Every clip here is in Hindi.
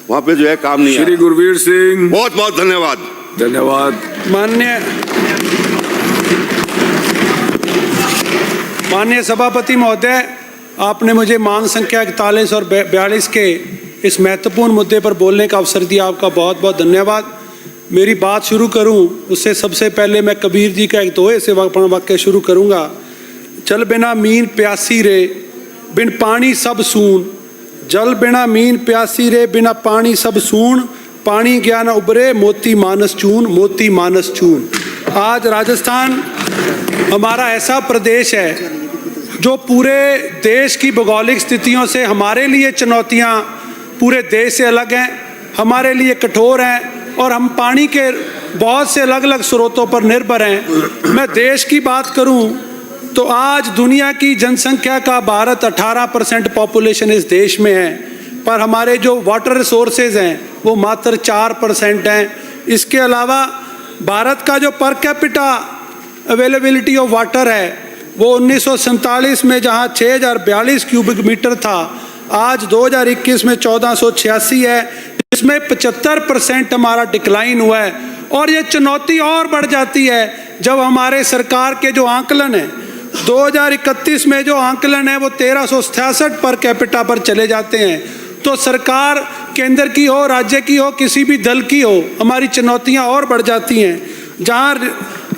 वहाँ पे जो है काम नहीं श्री है। गुरवीर सिंह। बहुत बहुत धन्यवाद। धन्यवाद। माननीय सभापति महोदय, आपने मुझे मांग संख्या 41 और 42 के इस महत्वपूर्ण मुद्दे पर बोलने का अवसर दिया, आपका बहुत बहुत धन्यवाद। मेरी बात शुरू करूं उससे सबसे पहले मैं कबीर जी का एक दोहे से वाक्य शुरू करूंगा। जल बिना मीन प्यासी रे, बिन पानी सब सून। जल बिना मीन प्यासी रे, बिना पानी सब सून। पानी ज्ञान उबरे, मोती मानस चून, मोती मानस चून। आज राजस्थान हमारा ऐसा प्रदेश है जो पूरे देश की भौगोलिक स्थितियों से हमारे लिए चुनौतियां पूरे देश से अलग हैं, हमारे लिए कठोर हैं और हम पानी के बहुत से अलग अलग स्रोतों पर निर्भर हैं। मैं देश की बात करूं तो आज दुनिया की जनसंख्या का भारत 18% पॉपुलेशन इस देश में है, पर हमारे जो वाटर रिसोर्सेज हैं वो मात्र 4% हैं। इसके अलावा भारत का जो per capita availability of water है वो 1947 में जहां 6042 क्यूबिक मीटर था, आज 2021 में 1486 है, जिसमें 75% हमारा डिक्लाइन हुआ है। और ये चुनौती और बढ़ जाती है जब हमारे सरकार के जो आंकलन है 2031 में जो आंकलन है वो 1366 पर कैपिटा पर चले जाते हैं। तो सरकार केंद्र की हो, राज्य की हो, किसी भी दल की हो, हमारी चुनौतियां और बढ़ जाती हैं। जहां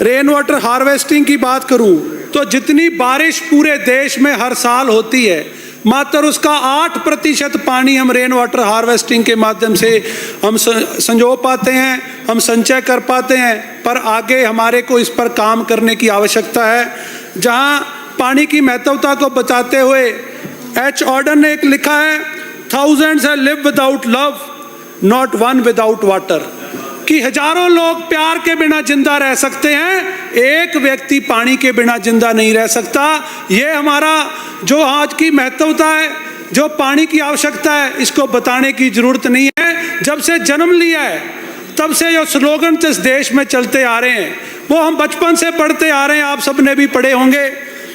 रेन वाटर हार्वेस्टिंग की बात करूं तो जितनी बारिश पूरे देश में हर साल होती है, मात्र उसका 8% पानी हम रेन वाटर हार्वेस्टिंग के माध्यम से हम संजो पाते हैं, हम संचय कर पाते हैं। पर आगे हमारे को इस पर काम करने की आवश्यकता है। जहां पानी की महत्वता को बताते हुए एच ऑर्डन ने एक लिखा है, thousands live without love, not one without water, कि हजारों लोग प्यार के बिना जिंदा रह सकते हैं, एक व्यक्ति पानी के बिना जिंदा नहीं रह सकता। ये हमारा जो आज की महत्वता है, जो पानी की आवश्यकता है, इसको बताने की जरूरत नहीं है। जब से जन्म लिया है तब से जो स्लोगन इस देश में चलते आ रहे हैं वो हम बचपन से पढ़ते आ रहे हैं, आप सबने भी पढ़े होंगे,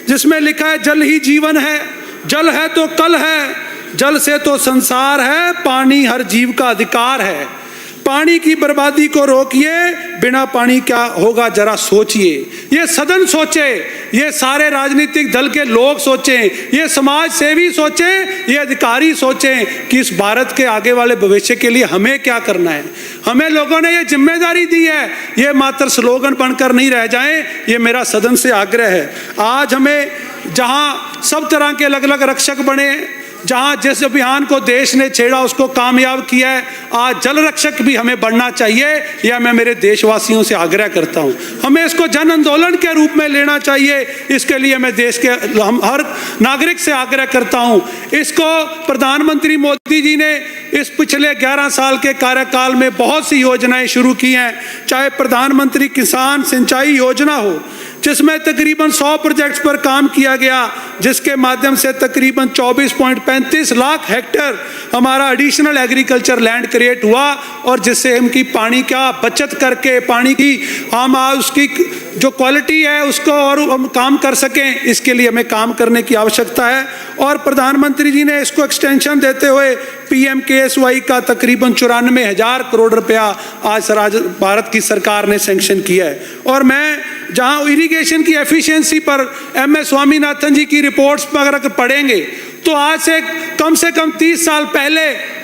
जिसमें लिखा है जल ही जीवन है, जल है तो कल है, जल से तो संसार है, पानी हर जीव का अधिकार है। पानी की बर्बादी को रोकिए, बिना पानी क्या होगा जरा सोचिए। ये सदन सोचे, ये सारे राजनीतिक दल के लोग सोचें, ये समाज सेवी सोचें, ये अधिकारी सोचें कि इस भारत के आगे वाले भविष्य के लिए हमें क्या करना है। हमें लोगों ने ये जिम्मेदारी दी है, ये मात्र स्लोगन बनकर नहीं रह जाए, ये मेरा सदन से आग्रह है। आज हमें जहां सब तरह के अलग अलग रक्षक बने, जहां जिस अभियान को देश ने छेड़ा उसको कामयाब किया है, आज जल रक्षक भी हमें बढ़ना चाहिए। यह मैं मेरे देशवासियों से आग्रह करता हूं। हमें इसको जन आंदोलन के रूप में लेना चाहिए। इसके लिए मैं देश के हम हर नागरिक से आग्रह करता हूं। इसको प्रधानमंत्री मोदी जी ने इस पिछले 11 साल के कार्यकाल में बहुत सी योजनाएं शुरू की हैं, चाहे प्रधानमंत्री किसान सिंचाई योजना हो, जिसमें तकरीबन 100 प्रोजेक्ट्स पर काम किया गया, जिसके माध्यम से तकरीबन 24.35 लाख हेक्टेयर हमारा एडिशनल एग्रीकल्चर लैंड क्रिएट हुआ, और जिससे हम की पानी का बचत करके पानी की हम उसकी जो क्वालिटी है उसको और हम काम कर सकें, इसके लिए हमें काम करने की आवश्यकता है। और प्रधानमंत्री जी ने इसको एक्सटेंशन देते हुए PMKSY का तकरीबन 94,000 करोड़ रुपया आज भारत की सरकार ने सैंक्शन किया है। और मैं जहां इरिगेशन की एफिशिएंसी पर MS स्वामीनाथन जी की रिपोर्ट्स पर अगर पढ़ेंगे तो आज से कम 30 साल पहले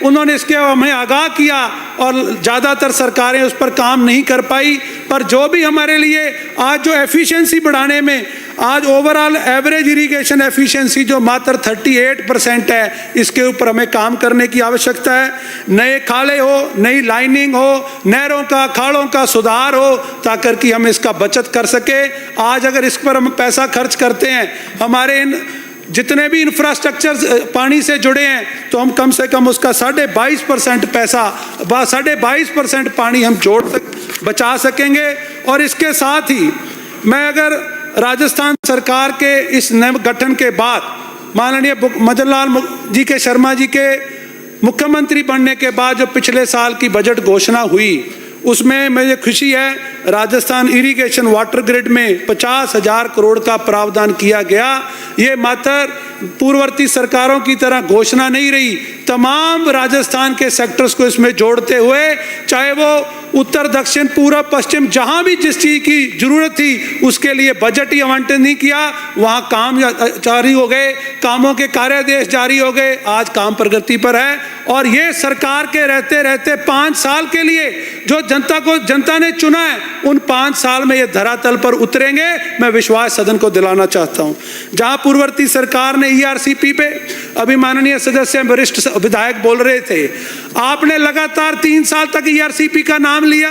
उन्होंने इसके हमें आगाह किया और ज़्यादातर सरकारें उस पर काम नहीं कर पाई। पर जो भी हमारे लिए आज जो एफिशिएंसी बढ़ाने में आज ओवरऑल एवरेज इरिगेशन एफिशिएंसी जो मात्र 38% है, इसके ऊपर हमें काम करने की आवश्यकता है। नए खाले हो, नई लाइनिंग हो, नहरों का खाड़ों का सुधार हो, ताकि कि हम इसका बचत कर सके। आज अगर इस पर हम पैसा खर्च करते हैं, हमारे इन जितने भी इंफ्रास्ट्रक्चर पानी से जुड़े हैं, तो हम कम से कम उसका 22.5% पैसा 22.5% पानी हम बचा सकेंगे। और इसके साथ ही मैं अगर राजस्थान सरकार के इस नए गठन के बाद माननीय मदन लाल जी के शर्मा जी के मुख्यमंत्री बनने के बाद जो पिछले साल की बजट घोषणा हुई, उसमें मुझे खुशी है, राजस्थान इरिगेशन वाटर ग्रिड में 50,000 करोड़ का प्रावधान किया गया। ये मात्र पूर्ववर्ती सरकारों की तरह घोषणा नहीं रही, तमाम राजस्थान के सेक्टर्स को इसमें जोड़ते हुए, चाहे वो उत्तर दक्षिण पूर्व पश्चिम जहां भी जिस चीज की जरूरत थी उसके लिए बजट ही आवंटन नहीं किया, वहां काम जारी हो गए, कामों के कार्यादेश जारी हो गए, आज काम प्रगति पर है। और ये सरकार के रहते रहते 5 साल के लिए जो जनता ने चुना है, उन 5 साल में ये धरातल पर उतरेंगे, मैं विश्वास सदन को दिलाना चाहता हूं। जहां पूर्ववर्ती सरकार ने ईआरसीपी पे, अभी माननीय सदस्य वरिष्ठ विधायक बोल रहे थे, आपने लगातार 3 साल तक ईआरसीपी का नाम लिया।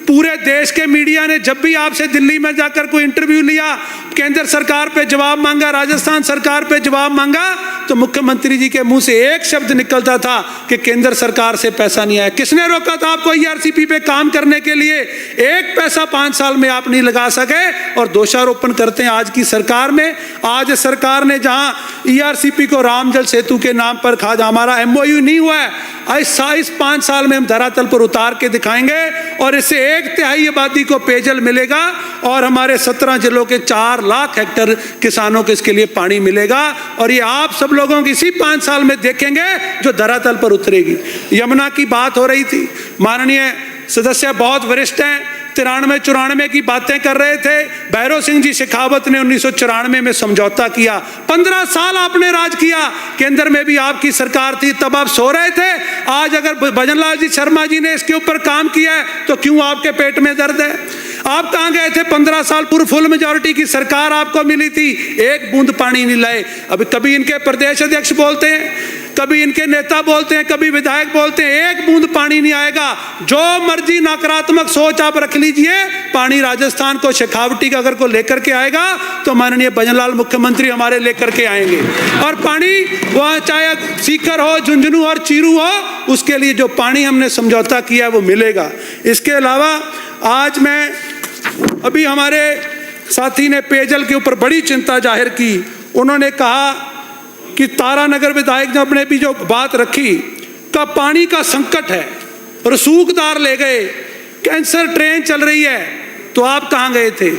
पूरे देश के मीडिया ने जब भी आपसे दिल्ली में जाकर कोई इंटरव्यू लिया, केंद्र सरकार पे जवाब मांगा, राजस्थान सरकार पे जवाब मांगा, तो मुख्यमंत्री जी के मुंह से एक शब्द निकलता था कि केंद्र सरकार से पैसा नहीं आया। किसने रोका था आपको ईआरसीपी पे काम करने के लिए? एक पैसा 5 साल में आप नहीं लगा सके और दोषारोपण करते हैं आज की सरकार में। आज सरकार ने जहां ईआरसीपी को रामजल सेतु के नाम पर खा, हमारा एमओयू नहीं हुआ है, इस 5 साल में हम धरातल पर उतार के दिखाएंगे और इससे 1/3 आबादी को पेयजल मिलेगा और हमारे 17 जिलों के 4 लाख हेक्टेयर किसानों को इसके लिए पानी मिलेगा। और ये आप सब लोगों की इसी 5 साल में देखेंगे जो धरातल पर उतरेगी। यमुना की बात हो रही थी, माननीय सदस्य बहुत वरिष्ठ हैं, 93-94 की बातें कर रहे थे। भैरव सिंह जी शेखावत ने 1994 में समझौता किया। 15 साल आपने राज किया, केंद्र में भी आपकी सरकार थी, तब आप सो रहे थे। आज अगर भजनलाल जी शर्मा जी ने इसके ऊपर काम किया है तो क्यों आपके पेट में दर्द है? आप कहां गए थे? 15 साल पूर्व फुल मेजॉरिटी की सरकार आपको मिली थी, एक बूंद पानी नहीं लाए। अभी कभी इनके प्रदेश अध्यक्ष बोलते हैं, कभी इनके नेता बोलते हैं, कभी विधायक बोलते हैं, एक बूंद पानी नहीं आएगा। जो मर्जी नकारात्मक सोच आप रख लीजिए, पानी राजस्थान को शेखावटी का अगर को लेकर के आएगा तो माननीय भजनलाल मुख्यमंत्री हमारे लेकर के आएंगे। और पानी वहां चाहे सीकर हो, झुंझुनू और चीरू हो, उसके लिए जो पानी हमने समझौता किया वो मिलेगा। इसके अलावा आज मैं, अभी हमारे साथी ने पेयजल के ऊपर बड़ी चिंता जाहिर की। उन्होंने कहा कि तारानगर विधायक ने अपने भी जो बात रखी का पानी का संकट है, रसूखदार ले गए, कैंसर ट्रेन चल रही है, तो आप कहां गए थे?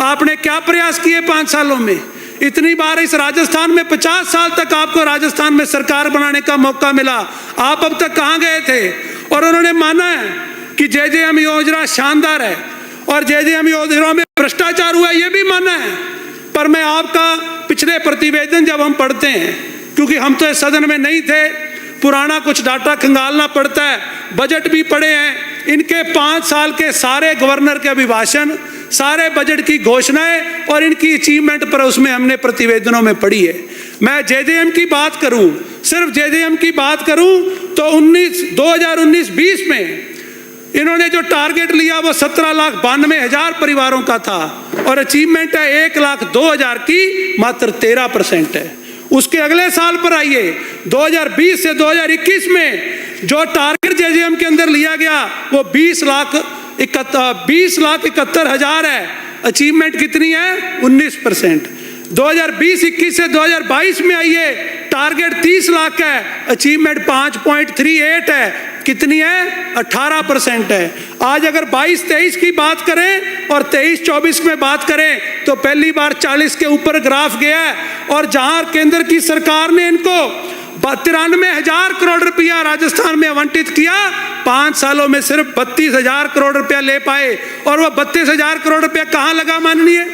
आपने क्या प्रयास किए 5 सालों में? इतनी बार इस राजस्थान में 50 साल तक आपको राजस्थान में सरकार बनाने का मौका मिला, आप अब तक कहां गए थे? और उन्होंने माना है कि JJM योजना शानदार है और JJM योजना में भ्रष्टाचार हुआ, यह भी माना है। पर मैं आपका पिछले प्रतिवेदन जब हम पढ़ते हैं, क्योंकि हम तो इस सदन में नहीं थे, पुराना कुछ डाटा खंगालना पड़ता है, बजट भी पढ़े हैं, इनके 5 साल के सारे गवर्नर के अभिभाषण, सारे बजट की घोषणाएं और इनकी अचीवमेंट पर उसमें हमने प्रतिवेदनों में पढ़ी है। मैं JJM की बात करूं, सिर्फ JJM की बात करूं तो 2019-20 में इन्होंने जो टारगेट लिया वो 17,92,000 परिवारों का था और अचीवमेंट है 1,02,000 की, मात्र 13% है। उसके अगले साल पर आइए, 2020 से 2021 में जो टारगेट JJM के अंदर लिया गया वो 20,71,000 है, अचीवमेंट कितनी है? 19%। 2020-21 से 2022 में आइए, टारगेट 30 लाख है, अचीवमेंट 5.38 है, कितनी है? 18% है। आज अगर 22-23 की बात करें और 23-24 में बात करें तो पहली बार 40 के ऊपर ग्राफ गया है। और जहां केंद्र की सरकार ने इनको 93,000 करोड़ रुपया राजस्थान में आवंटित किया, 5 सालों में सिर्फ 32,000 करोड़ रुपया ले पाए। और वो 32,000 करोड़ रुपया कहां लगा? माननीय,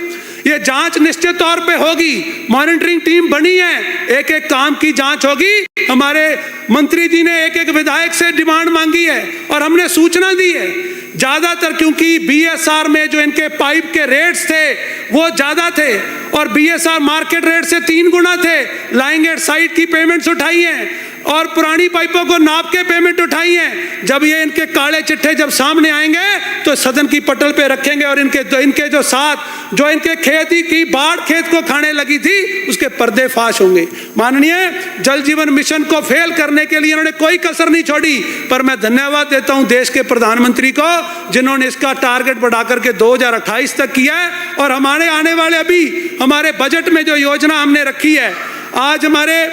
ये जांच निश्चित तौर पे होगी, मॉनिटरिंग टीम बनी है, एक एक काम की जांच होगी। हमारे मंत्री जी ने एक एक विधायक से डिमांड मांगी है और हमने सूचना दी है। ज्यादातर क्योंकि BSR में जो इनके पाइप के रेट्स थे वो ज्यादा थे और BSR मार्केट रेट से 3 गुना थे। लाइंग एट साइट की पेमेंट्स उठाई हैं और पुरानी पाइपों को नाप के पेमेंट उठाई है। जब ये इनके काले चिट्ठे जब सामने आएंगे तो सदन की पटल पे रखेंगे और इनके जो साथ जो इनके खेती की बाढ़ खेत को खाने लगी थी उसके पर्दे फाश होंगे। माननीय, जल जीवन मिशन को फेल करने के लिए इन्होंने कोई कसर नहीं छोड़ी। पर मैं धन्यवाद देता हूं देश के प्रधानमंत्री को जिन्होंने इसका टारगेट बढ़ा करके 2028 तक किया है। और हमारे आने वाले अभी हमारे बजट में जो योजना हमने रखी है, आज हमारे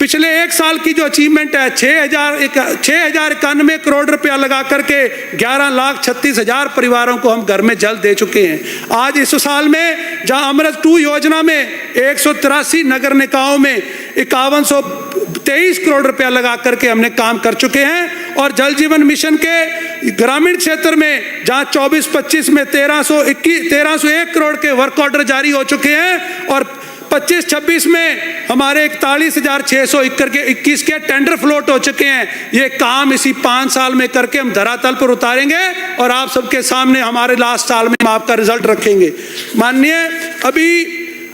पिछले एक साल की जो अचीवमेंट है 6,091 करोड़ रुपया लगा करके 11,36,000 परिवारों को हम घर में जल दे चुके हैं। आज इस साल में जहां अमृत 2 योजना में 183 नगर निकायों में 5123 करोड़ रुपया लगा करके हमने काम कर चुके हैं, और जल जीवन मिशन के ग्रामीण क्षेत्र में जहां 24-25 में 1301 करोड़ के वर्क ऑर्डर जारी हो चुके हैं, और 25-26 में हमारे 41,621 के टेंडर फ्लोट हो चुके हैं। ये काम इसी 5 साल में करके हम धरातल पर उतारेंगे और आप सबके सामने हमारे लास्ट साल में हम आपका रिजल्ट रखेंगे। माननीय, अभी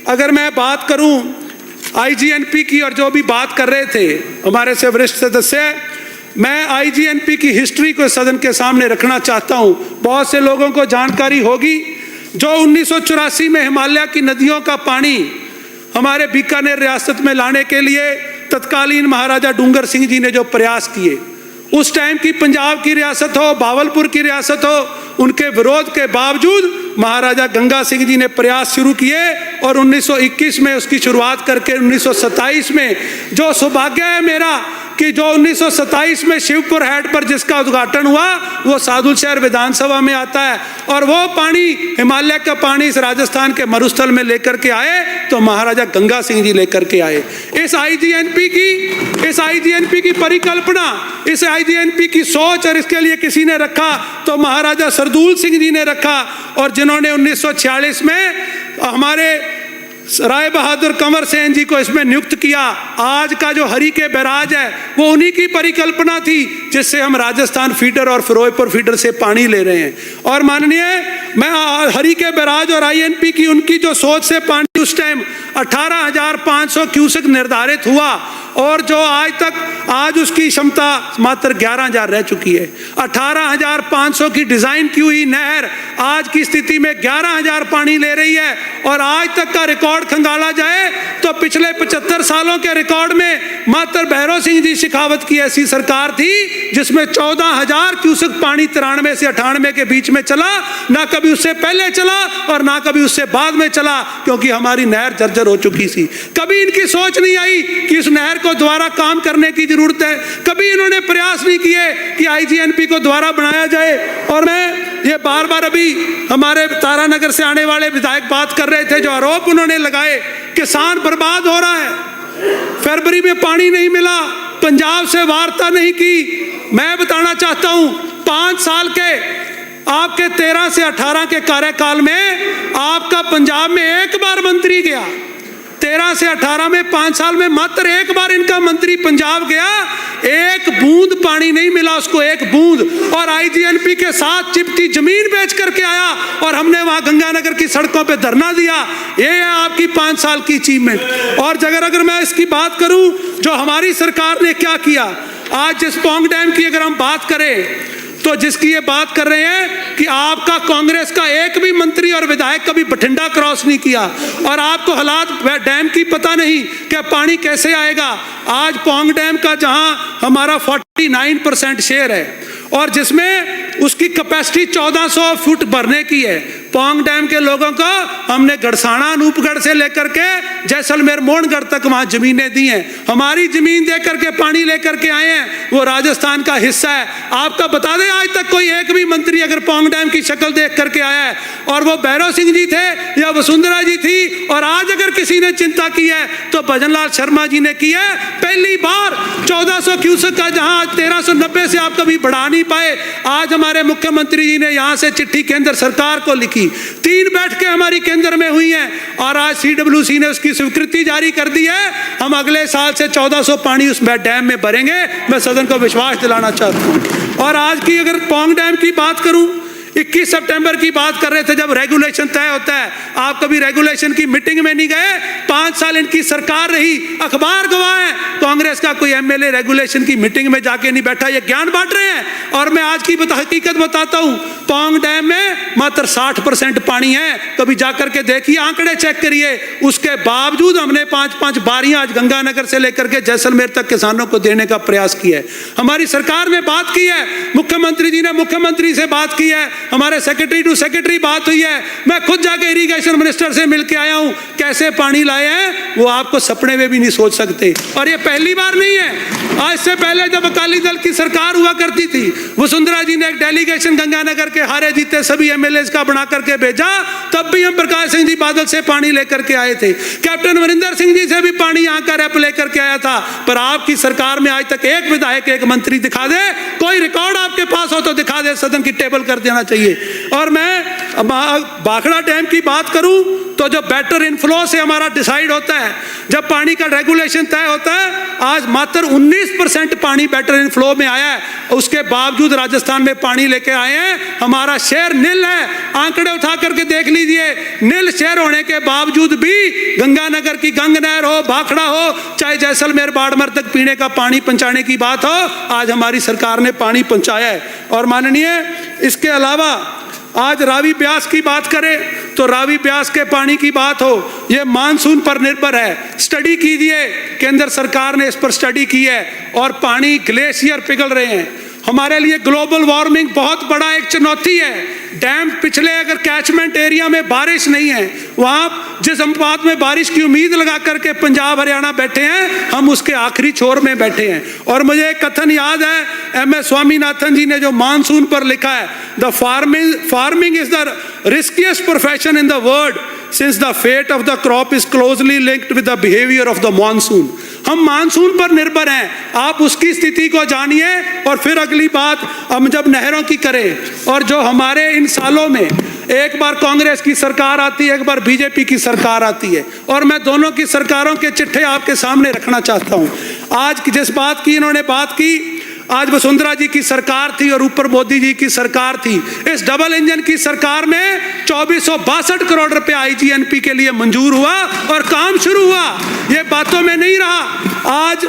अगर मैं बात करूं आईजीएनपी की, और जो भी बात कर रहे थे हमारे से वरिष्ठ सदस्य, मैं आईजीएनपी की हिस्ट्री को सदन के सामने रखना चाहता हूं। बहुत से लोगों को जानकारी होगी, जो 1984 में हिमालय की नदियों का पानी हमारे बीकानेर रियासत में लाने के लिए तत्कालीन महाराजा डूंगर सिंह जी ने जो प्रयास किए, उस टाइम की पंजाब की रियासत हो, भावलपुर की रियासत हो, उनके विरोध के बावजूद महाराजा गंगा सिंह जी ने प्रयास शुरू किए, और 1921 में उसकी शुरुआत करके 1927 में जो सौभाग्य है मेरा कि जो 1927 में शिवपुर हेड पर जिसका उद्घाटन हुआ वो सादुलशहर विधानसभा में आता है, और वो पानी हिमालय का पानी इस राजस्थान के मरुस्थल में लेकर के आए तो महाराजा गंगा सिंह जी लेकर के आए। इस आईजीएनपी की परिकल्पना, इस आईजीएनपी की सोच, और इसके लिए किसी ने रखा तो महाराजा सरदूल सिंह जी ने रखा, और जिन्होंने 1946 में हमारे राय बहादुर कंवर सेन जी को इसमें नियुक्त किया। आज का जो हरी के बैराज है वो उन्हीं की परिकल्पना थी, जिससे हम राजस्थान फीडर और फिरोजपुर फीडर से पानी ले रहे हैं। और माननीय, मैं हरी के बैराज और आईएनपी की उनकी जो सोच से पानी उस टाइम 18,500 क्यूसेक निर्धारित हुआ, और जो आज उसकी क्षमता मात्र 11,000 रह चुकी है। 18,500 की डिजाइन की हुई नहर आज की स्थिति में 11,000 पानी ले रही है, और आज तक का रिकॉर्ड खंगाला जाए तो पिछले 75 सालों के रिकॉर्ड में मात्र भैरव सिंह जी शेखावत की ऐसी सरकार थी जिसमें 14,000 क्यूसेक पानी 93 से 98 के बीच में चला, ना कभी उससे पहले चला और ना कभी उससे बाद में चला, क्योंकि हमारी नहर जर्जर हो चुकी थी। कभी इनकी सोच नहीं आई कि इस नहर को दोबारा काम करने की जरूरत है, कभी इन्होंने प्रयास नहीं किए कि आईजीएनपी को दोबारा बनाया जाए। और मैं ये बार बार अभी हमारे तारानगर से आने वाले विधायक बात कर रहे थे, जो आरोप उन्होंने लगाए, किसान बर्बाद हो रहा है, फरवरी में पानी नहीं मिला, पंजाब से वार्ता नहीं की। मैं बताना चाहता हूं 5 साल के आपके 13 से 18 के कार्यकाल में आपका पंजाब में एक बार मंत्री गया। 13 से 18 में 5 साल में मात्र एक बार इनका मंत्री पंजाब गया, एक बूंद पानी नहीं मिला उसको, एक बूंद। और आईजीएनपी के साथ चिपटी जमीन बेच करके आया, और हमने वहां गंगानगर की सड़कों पे धरना दिया। ये है आपकी 5 साल की अचीवमेंट। और अगर मैं इसकी बात करूं जो हमारी सरकार ने क्या किया, आज जिस पौंग डैम की अगर हम बात करें तो जिसकी ये बात कर रहे हैं कि आपका कांग्रेस का एक भी मंत्री और विधायक कभी बठिंडा क्रॉस नहीं किया, और आपको हालात डैम की पता नहीं कि पानी कैसे आएगा। आज पौंग डैम का जहां हमारा 49% शेयर है, और जिसमें उसकी कैपेसिटी 1400 फुट भरने की है। पौंग डैम के लोगों को हमने गढ़साना अनूपगढ़ से लेकर के जैसलमेर मोहनगढ़ तक वहां जमीनें दी हैं। हमारी जमीन दे करके पानी लेकर के आए हैं, वो राजस्थान का हिस्सा है। आपका बता दें, आज तक कोई एक भी मंत्री अगर पौंग डैम की शक्ल देख करके आया है, और वो भैरव सिंह जी थे या वसुंधरा जी थी, और आज अगर किसी ने चिंता की है तो भजनलाल शर्मा जी ने की है। पहली बार 1400 क्यूसेक का जहां 1390 से आप कभी बढ़ा नहीं पाए, आज हमारे मुख्यमंत्री जी ने यहां से चिट्ठी केंद्र सरकार को लिखी। 3 बैठकें हमारी केंद्र में हुई हैं, और आज सीडब्ल्यूसी ने उसकी स्वीकृति जारी कर दी है। हम अगले साल से 1400 पानी उस डैम में भरेंगे, मैं सदन को विश्वास दिलाना चाहता हूं। और आज की अगर पौंग डैम की बात करूं, 21 सितंबर की बात कर रहे थे जब रेगुलेशन तय होता है, आप कभी रेगुलेशन की मीटिंग में नहीं गए। 5 साल इनकी सरकार रही, अखबार गवाह है, कांग्रेस का कोई एमएलए रेगुलेशन की मीटिंग में जाके नहीं बैठा, ये ज्ञान बांट रहे हैं। और मैं आज की हकीकत बताता हूं, पौंग डैम में मात्र 60% पानी है। कभी जाकर के देखिए, आंकड़े चेक करिए, उसके बावजूद हमने 5-5 बारियां आज गंगानगर से लेकर के जैसलमेर तक किसानों को देने का प्रयास किया है। हमारी सरकार ने बात की है, मुख्यमंत्री जी ने मुख्यमंत्री से बात की है, हमारे सेक्रेटरी टू सेक्रेटरी बात हुई है, मैं खुद जाके इरिगेशन मिनिस्टर से मिल के आया हूँ, कैसे पानी लाए हैं वो आपको सपने में भी नहीं सोच सकते। और ये पहली बार नहीं है, आज से पहले जब अकाली दल की सरकार हुआ करती थी, वसुंधरा जी ने एक डेलीगेशन गंगानगर के हारे जीते सभी एमएलए का बना करके भेजा, तब भी हम प्रकाश सिंह जी बादल से पानी लेकर के आए थे, कैप्टन अमरिंदर सिंह जी से भी पानी यहाँ का रैप लेकर के आया था। पर आपकी सरकार में आज तक एक विधायक एक मंत्री दिखा दे, कोई रिकॉर्ड आपके पास हो तो दिखा दे, सदन की टेबल कर देना चाहिए। और मैं भाखड़ा डैम की बात करूं तो जो बेटर इनफ्लो से हमारा डिसाइड होता है, जब पानी का रेगुलेशन तय होता है, आज मात्र 19% पानी बेटर इनफ्लो में आया है, उसके बावजूद राजस्थान में पानी लेके आए हैं, हमारा शेयर नील है। आंकड़े उठा करके देख लीजिए, नील शेयर होने के बावजूद भी गंगानगर की गंग नहर हो, भाखड़ा हो, चाहे जैसलमेर बाड़मेर तक पीने का पानी पहुंचाने की बात हो, आज हमारी सरकार ने पानी पहुंचाया है। और माननीय, इसके अलावा आज रावी ब्यास की बात करें तो रावी ब्यास के पानी की बात हो, ये मानसून पर निर्भर है। स्टडी कीजिए, केंद्र सरकार ने इस पर स्टडी की है और पानी ग्लेशियर पिघल रहे हैं। हमारे लिए ग्लोबल वार्मिंग बहुत बड़ा एक चुनौती है। डैम पिछले अगर कैचमेंट एरिया में बारिश नहीं है, वहाँ जिस अनुपात में बारिश की उम्मीद लगा करके पंजाब हरियाणा बैठे हैं, हम उसके आखिरी छोर में बैठे हैं। और मुझे एक कथन याद है, एम.एस. स्वामीनाथन जी ने जो मानसून पर लिखा है, the farming is the riskiest profession in the world since the fate of the crop is closely linked with the behaviour of the monsoon. हम मानसून पर निर्भर हैं, आप उसकी स्थिति को जानिए और फिर अगली बात हम जब नहरों की करें। और जो हमारे इन सालों में एक बार कांग्रेस की सरकार आती है, एक बार बीजेपी की सरकार आती है, और मैं दोनों की सरकारों के चिट्ठे आपके सामने रखना चाहता हूं। आज की जिस बात की इन्होंने बात की, आज वसुंधरा जी की सरकार थी और ऊपर मोदी जी की सरकार थी। इस डबल इंजन की सरकार में 2462 करोड़ रुपए आईजीएनपी के लिए मंजूर हुआ और काम शुरू हुआ, ये बातों में नहीं रहा। आज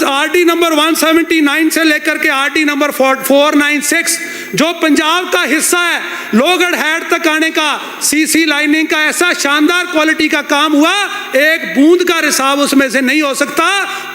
आरडी नंबर 179 से लेकर के आरडी नंबर 496 जो पंजाब का हिस्सा है, लोहगढ़ हेड तक आने का सीसी लाइनिंग का ऐसा शानदार क्वालिटी का काम हुआ, एक बूंद का रिसाव उसमें से नहीं हो सकता।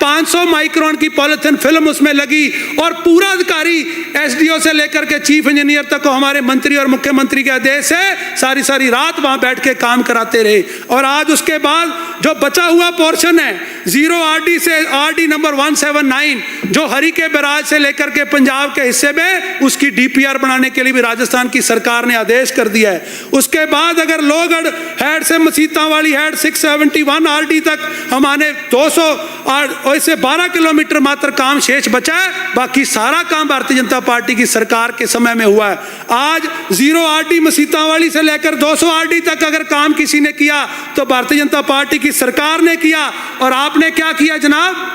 500 माइक्रोन की पॉलिथीन फिल्म उसमें लगी और पूरा अधिकारी एसडीओ से लेकर के चीफ इंजीनियर तक को हमारे मंत्री और मुख्यमंत्री के आदेश से सारी सारी रात वहां बैठ के काम कराते रहे। और आज उसके बाद जो बचा हुआ पोर्शन है 0 आरडी से आरडी नंबर 179 जो हरी के बैराज से लेकर के पंजाब के हिस्से में, उसकी डीपीआर बनाने के लिए भी राजस्थान की सरकार ने आदेश कर दिया है। उसके बाद अगर लोहगढ़ हेड से मसीता वाली हेड 671 आरडी तक हमारे 200 से 12 किलोमीटर मात्र काम शेष बचा है, बाकी सारा काम भारतीय जनता पार्टी की सरकार के समय में हुआ है। आज 0 आरडी मसीता वाली से लेकर 200 आरडी तक अगर काम किसी ने किया तो भारतीय जनता पार्टी की सरकार ने किया। और आपने क्या किया जनाब?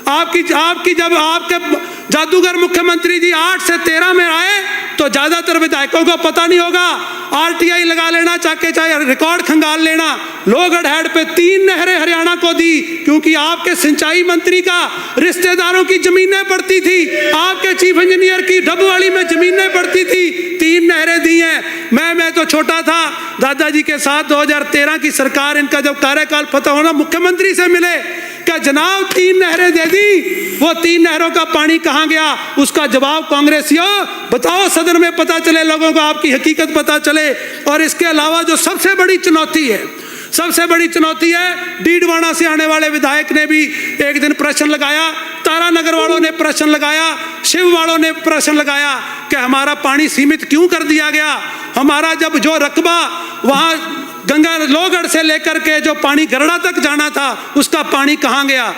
आपकी जब आपके जादूगर मुख्यमंत्री जी 8 से 13 में आए तो ज्यादातर विधायकों को पता नहीं होगा, आरटीआई लगा लेना, चाहे रिकॉर्ड खंगाल लेना। लोहगढ़ हेड पे 3 नहरें हरियाणा को दी क्योंकि आपके सिंचाई मंत्री का रिश्तेदारों की जमीनें पड़ती थी, आपके चीफ इंजीनियर की डबवाली में जमीनें पड़ती थी, 3 नहरें दी हैं। मैं तो छोटा था, दादाजी के साथ 2013 की सरकार इनका जब कार्यकाल खत्म होना मुख्यमंत्री से मिले, क्या जनाब 3 नहरें दे दी, वो 3 नहरों का पानी कहां गया? उसका जवाब कांग्रेसियों बताओ, सदन में पता चले, लोगों को आपकी हकीकत पता चले। और इसके अलावा जो सबसे बड़ी चुनौती है, डीडवाना से आने वाले विधायक ने भी एक दिन प्रश्न लगाया, तारानगर वालों ने प्रश्न लगाया, शिव वालों ने प्रश्न लगाया कि हमारा पानी सीमित क्यों कर दिया गया? हमारा जब जो रकबा वहां गंगा लोहगढ़ से लेकर के जो पानी गरड़ा तक जाना था, उसका पानी कहां गया?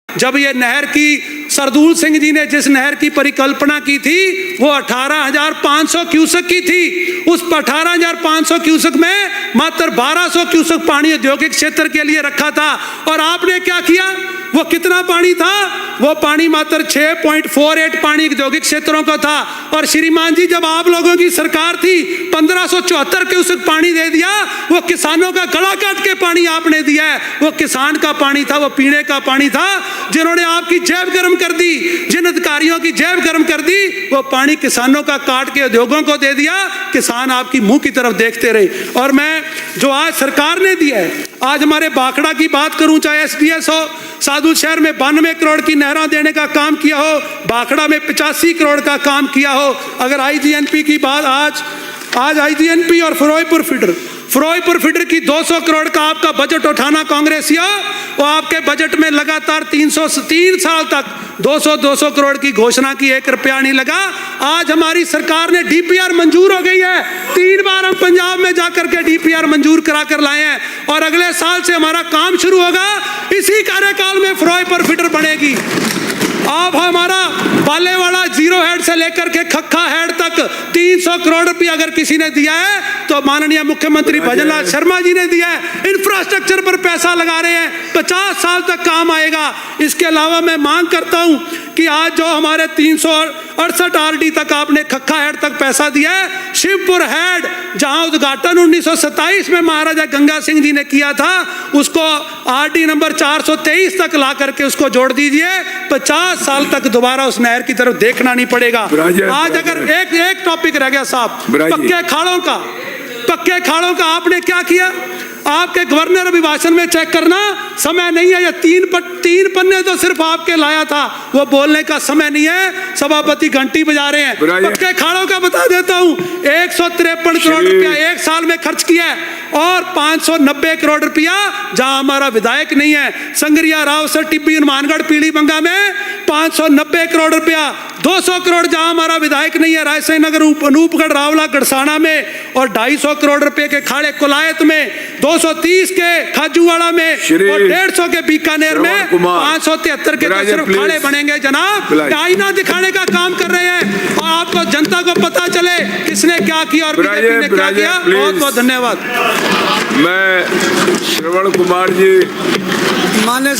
जब ये नहर की सरदूल सिंह जी ने जिस नहर की परिकल्पना की थी वो 18,500 क्यूसेक की थी। उस 18,500 क्यूसेक में मात्र 1,200 क्यूसेक पानी औद्योगिक क्षेत्र के लिए रखा था। और आपने क्या किया? वो कितना पानी था? वो पानी मात्र 6.48 पानी औद्योगिक क्षेत्रों का था। और श्रीमान जी जब आप लोगों की सरकार थी 1574 क्यूसेक पानी दे दिया। वो किसानों का गला काट के पानी आपने दिया है। वो किसान का पानी था, वो पीने का पानी था। जिन्होंने आपकी जेब गर्म कर दी, जिन अधिकारियों की जेब गर्म कर दी, वो पानी किसानों का काट के उद्योगों को दे दिया। किसान आपकी मुंह की तरफ देखते रहे। और मैं जो आज सरकार ने दिया है, आज हमारे भाखड़ा की बात करूं, चाहे एसडीएस हो, साधु शहर में 92 करोड़ की नहरा देने का काम किया हो, भाखड़ा में 85 करोड़ का काम किया हो। अगर आईजीएनपी की बात आज आईजीएनपी और फिरोजपुर फीडर की 200 करोड़ का आपका बजट उठाना कांग्रेसियों, वो आपके बजट में लगातार 3 साल तक 200 करोड़ की घोषणा की, 1 रुपया नहीं लगा। आज हमारी सरकार ने डीपीआर मंजूर हो गई है, 3 बार हम पंजाब में जाकर के डीपीआर मंजूर करा कर लाए हैं और अगले साल से हमारा काम शुरू होगा। इसी कार्यकाल में फिरोजपुर फीडर बनेगी। अब हमारा बालेवाड़ा जीरो हेड से लेकर के खक्खा हेड तक 300 करोड़ रुपया अगर किसी ने दिया है तो माननीय मुख्यमंत्री भजनलाल शर्मा जी ने दिया है। इंफ्रास्ट्रक्चर पर पैसा लगा रहे हैं, 50 साल तक काम आएगा। इसके अलावा मैं मांग करता हूं कि आज जो हमारे 368 आरडी तक आपने खक्खा हेड तक पैसा दिया है, शिवपुर हेड जहां उद्घाटन 1927 में महाराजा गंगा सिंह जी ने किया था, उसको आरडी नंबर 423 तक ला करके उसको जोड़ दीजिए। 50 साल तक दोबारा उस नहर की तरफ देखना नहीं पड़ेगा। आज अगर एक टॉपिक रह गया साहब, पक्के खाड़ों का आपने क्या किया? आपके गवर्नर अभिभाषण में चेक करना, समय नहीं है। ये 3 पन्ने तो सिर्फ आपके लाया था, वो बोलने का समय नहीं है। सभापति घंटी बजा रहे हैं। पक्के खाड़ों का बता देता हूं, 153 करोड़ रुपया 1 साल में खर्च किया है और 590 करोड़ रुपया जहां हमारा विधायक नहीं है, संगरिया राव सर टिब्बी हनुमानगढ़ पीली बंगा में 590 करोड़ रुपया, 200 करोड़ जहां हमारा विधायक नहीं है, रायसेन नगर अनूपगढ़ रावला गड़साना में, और 250 करोड़ रुपए के खाड़े कुलायत में, 230 के खाजूवाड़ा में और 150 के बीकानेर में, 573 के तो सिर्फ खाड़े बनेंगे जनाब। आईना दिखाने का काम कर रहे हैं और आपको जनता को पता चले किसने क्या किया और बीजेपी ने क्या किया। बहुत बहुत धन्यवाद। मैं श्रवण कुमार जी, मान्य